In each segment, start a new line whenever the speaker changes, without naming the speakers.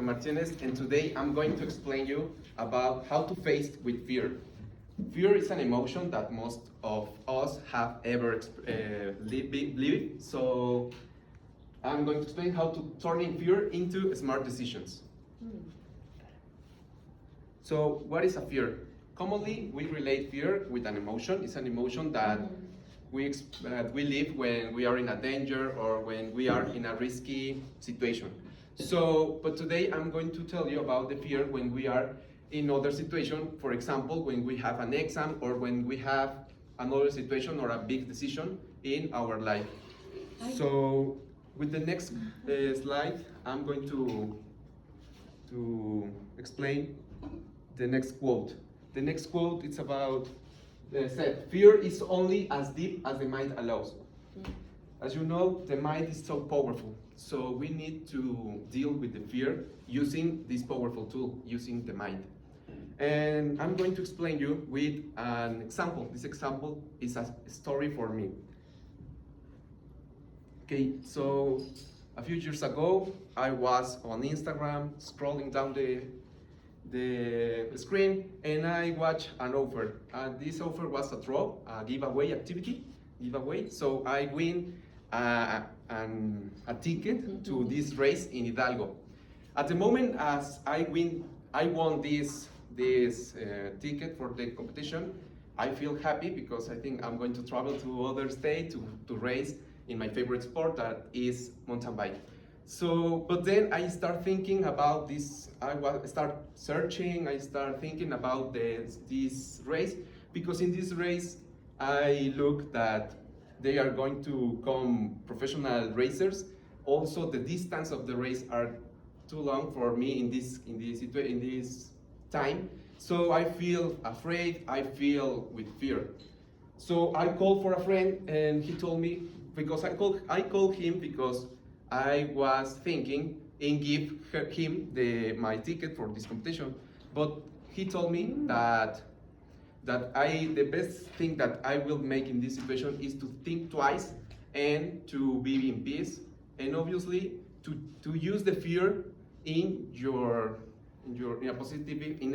Martinez, and today I'm going to explain you about how to face with fear. Fear is an emotion that most of us have ever lived, so I'm going to explain how to turn in fear into smart decisions. So what is a fear? Commonly, we relate fear with an emotion. It's an emotion that we live when we are in a danger or when we are in a risky situation. But today I'm going to tell you about the fear when we are in other situation. For example, when we have an exam or when we have another situation or a big decision in our life. So with the next slide, I'm going to explain the next quote. The next quote is about said, fear is only as deep as the mind allows. As you know, the mind is so powerful, so we need to deal with the fear using this powerful tool, using the mind. And I'm going to explain you with an example. This example is a story for me. Okay, so a few years ago, I was on Instagram scrolling down the screen, and I watched an offer. This offer was a draw, a giveaway activity, So I win a ticket to this race in Hidalgo. At the moment, as I won this ticket for the competition, I feel happy because I think I'm going to travel to other state to race in my favorite sport, that is mountain bike. But then I start thinking about this. I start searching. I start thinking about this race, because in this race I look that they are going to come professional racers. Also, the distance of the race are too long for me in this time. So I feel afraid. I feel with fear. So I called for a friend, and he told me, because I called him because I was thinking and give him my ticket for this competition, but he told me that the best thing that I will make in this situation is to think twice and to be in peace, and obviously to use the fear in a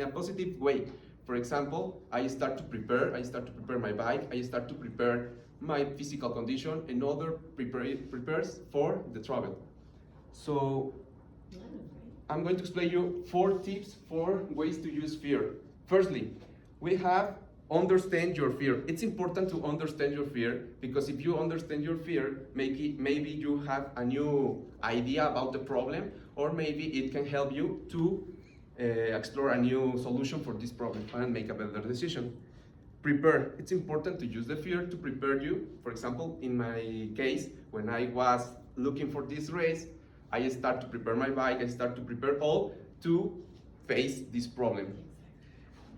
positive way. For example, I start to prepare my bike, I start to prepare my physical condition, and other prepares for the travel. So I'm going to explain you 4 tips, 4 ways to use fear. Firstly, we have understand your fear. It's important to understand your fear, because if you understand your fear, maybe you have a new idea about the problem, or maybe it can help you to explore a new solution for this problem and make a better decision. Prepare. It's important to use the fear to prepare you. For example, in my case, when I was looking for this race, I start to prepare my bike, I start to prepare all to face this problem.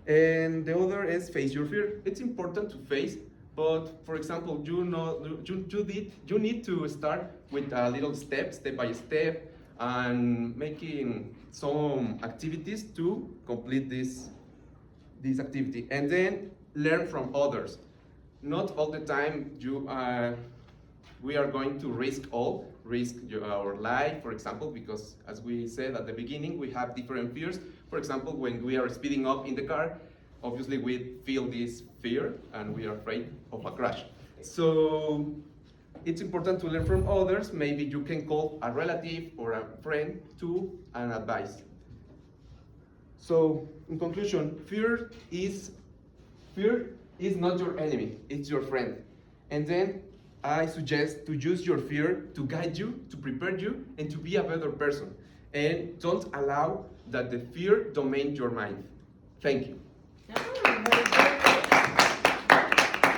And the other is face your fear. It's important to face, but for example, you need to start with a little step by step, and making some activities to complete this activity, and then learn from others. Not all the time we are going to risk our life, for example, because as we said at the beginning, we have different fears. For example, when we are speeding up in the car, obviously we feel this fear and we are afraid of a crash. So it's important to learn from others. Maybe you can call a relative or a friend to an advice. So in conclusion, fear is not your enemy, it's your friend. And then I suggest to use your fear to guide you, to prepare you, and to be a better person. And don't allow that the fear domain your mind. Thank you.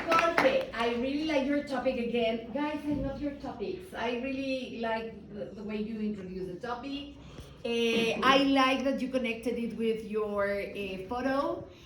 Jorge, I really like your topic again. Guys, I love your topics. I really like the way you introduce the topic. I like that you connected it with your photo.